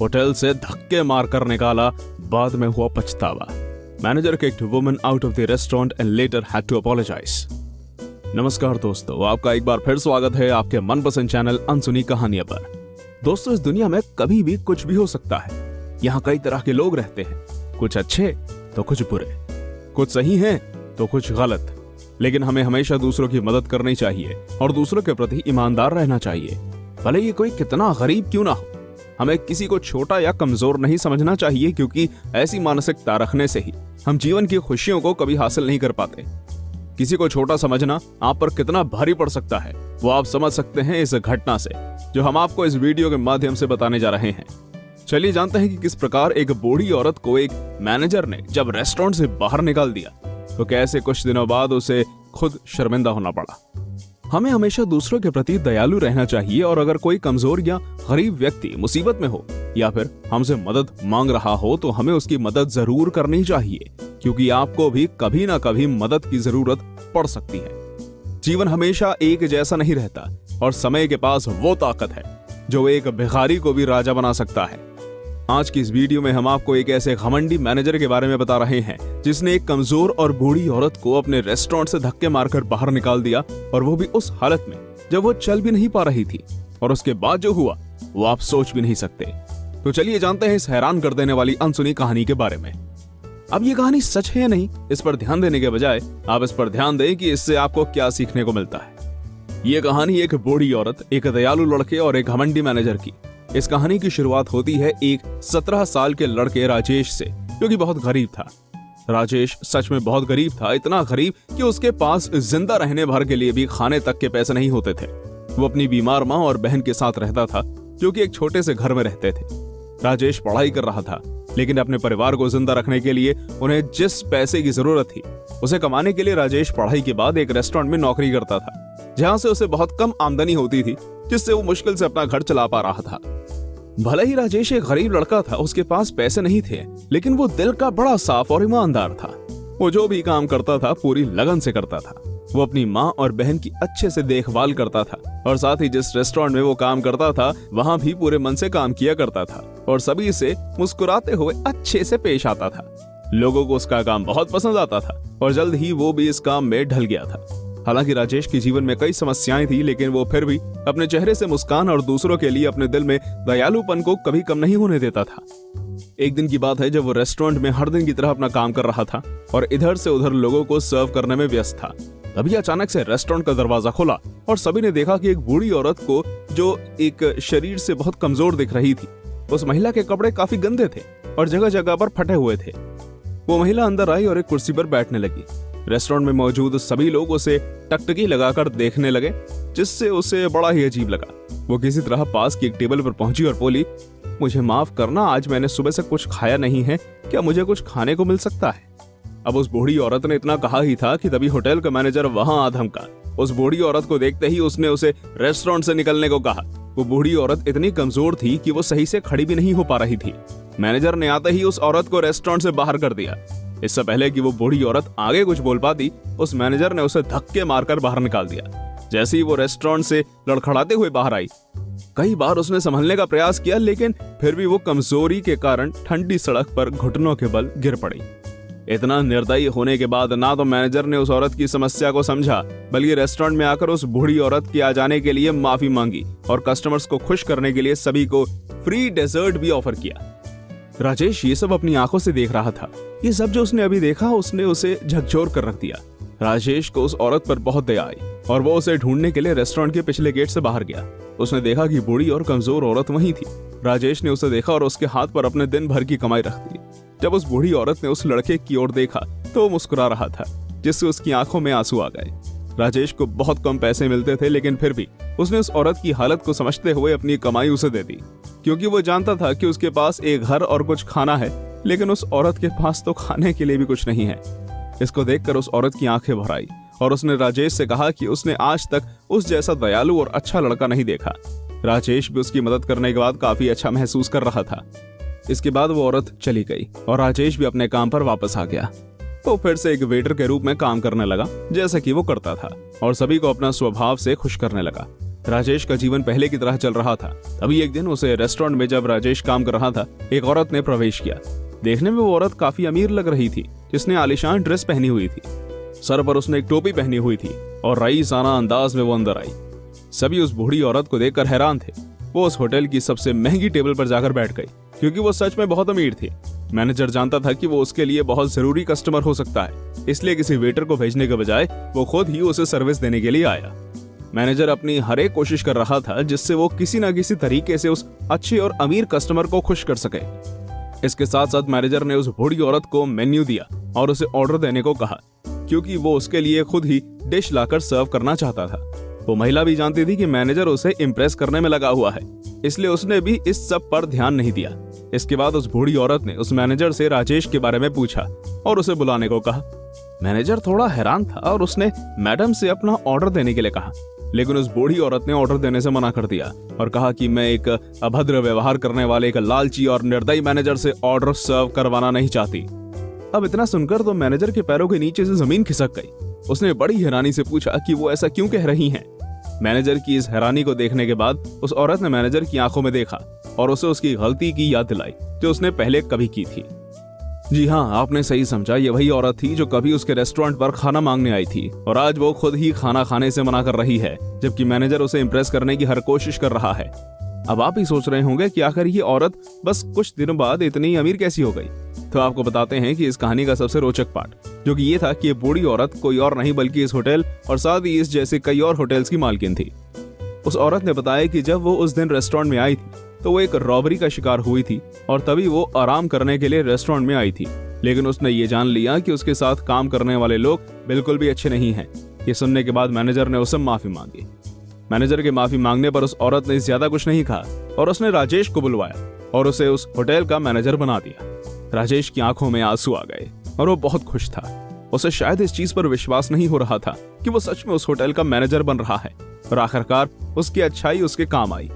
Hotel से धक्के मारकर निकाला, बाद में हुआ पछतावा। Manager kicked woman out of the restaurant and later had to apologize। नमस्कार दोस्तों, आपका एक बार फिर स्वागत है आपके मनपसंद चैनल अनसुनी कहानियां पर। दोस्तों, इस दुनिया में कभी भी कुछ भी हो सकता है। यहाँ कई तरह के लोग रहते हैं, कुछ अच्छे तो कुछ बुरे, कुछ सही हैं तो कुछ गलत। लेकिन हमें हमेशा दूसरों की मदद करनी चाहिए और दूसरों के प्रति ईमानदार रहना चाहिए, भले ये कोई कितना गरीब क्यों ना हो। हमें किसी को छोटा या कमजोर नहीं समझना चाहिए, क्योंकि ऐसी मानसिकता रखने से ही हम जीवन की खुशियों को कभी हासिल नहीं कर पाते। किसी को छोटा समझना आप पर कितना भारी पड़ सकता है, वो आप समझ सकते हैं इस घटना से, जो हम आपको इस वीडियो के माध्यम से बताने जा रहे हैं। चलिए जानते हैं कि किस प्रकार एक बूढ़ी औरत को एक मैनेजर ने जब रेस्टोरेंट से बाहर निकाल दिया, तो कैसे कुछ दिनों बाद उसे खुद शर्मिंदा होना पड़ा। हमें हमेशा दूसरों के प्रति दयालु रहना चाहिए, और अगर कोई कमजोर या गरीब व्यक्ति मुसीबत में हो या फिर हमसे मदद मांग रहा हो तो हमें उसकी मदद जरूर करनी चाहिए, क्योंकि आपको भी कभी ना कभी मदद की जरूरत पड़ सकती है। जीवन हमेशा एक जैसा नहीं रहता, और समय के पास वो ताकत है जो एक भिखारी को भी राजा बना सकता है। आज की इस वीडियो में हम आपको एक ऐसे घमंडी मैनेजर के बारे में बता रहे हैं जिसने एक कमजोर और बूढ़ी औरत को अपने रेस्टोरेंट से धक्के मारकर बाहर निकाल दिया, और वो भी उस हालत में जब वो चल भी नहीं पा रही थी। और उसके बाद जो हुआ वो आप सोच भी नहीं सकते। तो चलिए जानते हैं इस हैरान कर देने वाली अनसुनी कहानी के बारे में। अब ये कहानी सच है या नहीं, इस पर ध्यान देने के बजाय आप इस पर ध्यान दें कि इससे आपको क्या सीखने को मिलता है। ये कहानी एक बूढ़ी औरत, एक दयालु लड़के और एक घमंडी मैनेजर की। इस कहानी की शुरुआत होती है एक 17 साल के लड़के राजेश से, जो कि बहुत गरीब था। राजेश सच में बहुत गरीब था, इतना गरीब कि उसके पास जिंदा रहने भर के लिए भी खाने तक के पैसे नहीं होते थे। वो अपनी बीमार माँ और बहन के साथ रहता था, जो कि एक छोटे से घर में रहते थे। राजेश पढ़ाई कर रहा था, लेकिन अपने परिवार को जिंदा रखने के लिए उन्हें जिस पैसे की जरूरत थी उसे कमाने के लिए राजेश पढ़ाई के बाद एक रेस्टोरेंट में नौकरी करता था, जहां से उसे बहुत कम आमदनी होती थी, जिससे वो मुश्किल से अपना घर चला पा रहा था। भले ही राजेश एक गरीब लड़का था, उसके पास पैसे नहीं थे, लेकिन वो दिल का बड़ा साफ और ईमानदार था। वो जो भी काम करता था पूरी लगन से करता था। वो अपनी माँ और बहन की अच्छे से देखभाल करता था, और साथ ही जिस रेस्टोरेंट में वो काम करता था वहाँ भी पूरे मन से काम किया करता था, और सभी से मुस्कुराते हुए अच्छे से पेश आता था। लोगों को उसका काम बहुत पसंद आता था, और जल्द ही वो भी इस काम में ढल गया था। हालांकि राजेश के जीवन में कई समस्याएं थी, लेकिन वो फिर भी अपने चेहरे से मुस्कान और दूसरों के लिए अपने दिल में दयालुपन को कभी कम नहीं होने देता था। एक दिन की बात है जब वो रेस्टोरेंट में हर दिन की तरह अपना काम कर रहा था और इधर से उधर लोगों को सर्व करने में व्यस्त था। तभी अचानक से रेस्टोरेंट का दरवाजा खुला और सभी ने देखा कि एक बूढ़ी औरत को, जो एक शरीर से बहुत कमजोर दिख रही थी, उस महिला के कपड़े काफी गंदे थे और जगह जगह पर फटे हुए थे। वो महिला अंदर आई और एक कुर्सी पर बैठने लगी। रेस्टोरेंट में मौजूद सभी लोग उसे टकटकी लगाकर देखने लगे, जिससे उसे बड़ा ही अजीब लगा। वो किसी तरह पास की एक टेबल पर पहुंची और बोली, मुझे माफ करना, आज मैंने सुबह से कुछ खाया नहीं है, क्या मुझे कुछ खाने को मिल सकता है? अब उस बूढ़ी औरत ने इतना कहा ही था कि तभी होटल का मैनेजर वहां आ धमका। उस बूढ़ी औरत को देखते ही उसने उसे रेस्टोरेंट से निकलने को कहा। वो बूढ़ी औरत इतनी कमजोर थी कि वो सही से खड़ी भी नहीं हो पा रही थी। मैनेजर ने आते ही उस औरत को रेस्टोरेंट से बाहर कर दिया। इससे पहले कि वो बूढ़ी औरत आगे कुछ बोल पाती, उस मैनेजर ने उसे धक्के मारकर बाहर निकाल दिया। जैसे ही वो रेस्टोरेंट से लड़खड़ाते हुए बाहर आई, कई बार उसने संभलने का प्रयास किया, लेकिन फिर भी वो कमजोरी के कारण ठंडी सड़क पर घुटनों के बल गिर पड़ी। इतना निर्दयी होने के बाद ना तो मैनेजर ने उस औरत की समस्या को समझा, बल्कि रेस्टोरेंट में आकर उस बूढ़ी औरत के आ जाने के लिए माफी मांगी और कस्टमर्स को खुश करने के लिए सभी को फ्री डेजर्ट भी ऑफर किया। राजेश ये सब अपनी आंखों से देख रहा था। ये सब जो उसने अभी देखा, उसने उसे झकझोर कर रख दिया। राजेश को उस औरत पर बहुत दया आई और वो उसे ढूंढने के लिए रेस्टोरेंट के पिछले गेट से बाहर गया। उसने देखा कि बूढ़ी और कमजोर औरत वहीं थी। राजेश ने उसे देखा और उसके हाथ पर अपने दिन भर की कमाई रख दी। जब उस बूढ़ी औरत ने उस लड़के की ओर देखा तो वो मुस्कुरा रहा था, जिससे उसकी आंखों में आंसू आ गए। राजेश को बहुत कम पैसे मिलते थे, लेकिन फिर भी उसने उस औरत की हालत को समझते हुए अपनी कमाई उसे दे दी, क्योंकि वो जानता था कि उसके पास एक घर और कुछ खाना है, लेकिन उस औरत के पास तो खाने के लिए भी कुछ नहीं है। इसको देखकर उस औरत की आंखें भर आई और उसने राजेश से कहा कि उसने आज तक उस जैसा दयालु और अच्छा लड़का नहीं देखा। राजेश भी उसकी मदद करने के बाद काफी अच्छा महसूस कर रहा था। इसके बाद वो औरत चली गई और राजेश भी अपने काम पर वापस आ गया। वो फिर से एक वेटर के रूप में काम करने लगा, जैसा कि वो करता था, और सभी को अपना स्वभाव से खुश करने लगा। राजेश का जीवन पहले की तरह चल रहा था। तभी एक दिन उसे रेस्टोरेंट में जब राजेश काम कर रहा था, एक औरत ने प्रवेश किया। देखने में वो औरत काफी अमीर लग रही थी, जिसने आलीशान ड्रेस पहनी हुई थी। सर पर उसने एक टोपी पहनी हुई थी और रईसाना अंदाज में वो अंदर आई। सभी उस बूढ़ी औरत को देखकर हैरान थे। वो उस होटल की सबसे महंगी टेबल पर जाकर बैठ गई, क्योंकि वो सच में बहुत अमीर थी। मैनेजर जानता था कि वो उसके लिए बहुत जरूरी कस्टमर हो सकता है, इसलिए किसी वेटर को भेजने के बजाय वो खुद ही उसे सर्विस देने के लिए आया। मैनेजर अपनी हर एक कोशिश कर रहा था जिससे वो किसी न किसी तरीके से उस अच्छे और अमीर कस्टमर को खुश कर सके। इसके साथ साथ मैनेजर ने उस बूढ़ी औरत को मेन्यू दिया और उसे ऑर्डर देने को कहा, क्योंकि वो उसके लिए खुद ही डिश लाकर सर्व करना चाहता था। वो महिला भी जानती थी कि मैनेजर उसे इम्प्रेस करने में लगा हुआ है, इसलिए उसने भी इस सब पर ध्यान नहीं दिया। इसके बाद उस बूढ़ी औरत ने उस मैनेजर से राजेश के बारे में पूछा और उसे बुलाने को कहा। मैनेजर थोड़ा हैरान था और उसने मैडम से अपना ऑर्डर देने के लिए कहा, लेकिन उस बूढ़ी औरत ने ऑर्डर देने से मना कर दिया और कहा कि मैं एक अभद्र व्यवहार करने वाले एक लालची और निर्दयी मैनेजर से ऑर्डर सर्व करवाना नहीं चाहती। अब इतना सुनकर तो मैनेजर के पैरों के नीचे से जमीन खिसक गई। उसने बड़ी हैरानी से पूछा कि वो ऐसा क्यों कह रही हैं। मैनेजर की इस हैरानी को देखने के बाद उस औरत ने मैनेजर की आंखों में देखा और उसे उसकी गलती की याद दिलाई जो उसने पहले कभी की थी। जी हाँ, आपने सही समझा, ये वही औरत थी जो कभी उसके रेस्टोरेंट पर खाना मांगने आई थी और आज वो खुद ही खाना खाने से मना कर रही है, जबकि मैनेजर उसे इम्प्रेस करने की हर कोशिश कर रहा है। अब आप ही सोच रहे होंगे कि आखिर ये औरत बस कुछ दिनों बाद इतनी अमीर कैसी हो गई। तो आपको बताते हैं कि इस कहानी का सबसे रोचक पार्ट, जो कि ये था कि ये बूढ़ी औरत कोई और नहीं बल्कि इस होटल और साथ ही इस जैसे कई और होटल्स की मालकिन थी। उस औरत ने बताया कि जब वो उस दिन रेस्टोरेंट में आई थी तो वो एक रॉबरी का शिकार हुई थी और तभी वो आराम करने के लिए रेस्टोरेंट में आई थी, लेकिन उसने ये जान लिया कि उसके साथ काम करने वाले लोग बिल्कुल भी अच्छे नहीं हैं। ये सुनने के बाद मैनेजर ने उससे माफी मांगी। मैनेजर के माफी मांगने पर उस औरत ने ज्यादा कुछ नहीं कहा और उसने राजेश को बुलवाया और उसे उस होटल का मैनेजर बना दिया। राजेश की आंखों में आंसू आ गए और वो बहुत खुश था। उसे शायद इस चीज पर विश्वास नहीं हो रहा था कि वो सच में उस होटल का मैनेजर बन रहा है और आखिरकार उसकी अच्छाई उसके काम आई।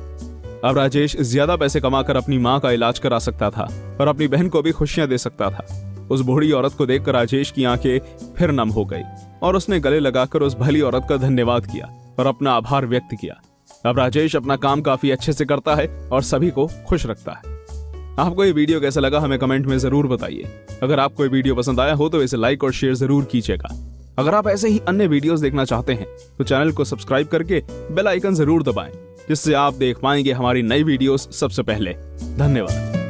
अब राजेश ज्यादा पैसे कमाकर अपनी माँ का इलाज करा सकता था और अपनी बहन को भी खुशियां दे सकता था। उस बूढ़ी औरत को देखकर राजेश की आंखें फिर नम हो गई और उसने गले लगाकर उस भली औरत का धन्यवाद किया और अपना आभार व्यक्त किया। अब राजेश अपना काम काफी अच्छे से करता है और सभी को खुश रखता है। आपको ये वीडियो कैसा लगा हमें कमेंट में जरूर बताइए। अगर आपको ये वीडियो पसंद आया हो तो इसे लाइक और शेयर जरूर कीजिएगा। अगर आप ऐसे ही अन्य वीडियोस देखना चाहते हैं तो चैनल को सब्सक्राइब करके बेल आइकन जरूर दबाएं, जिससे आप देख पाएंगे हमारी नई वीडियोस सबसे पहले। धन्यवाद।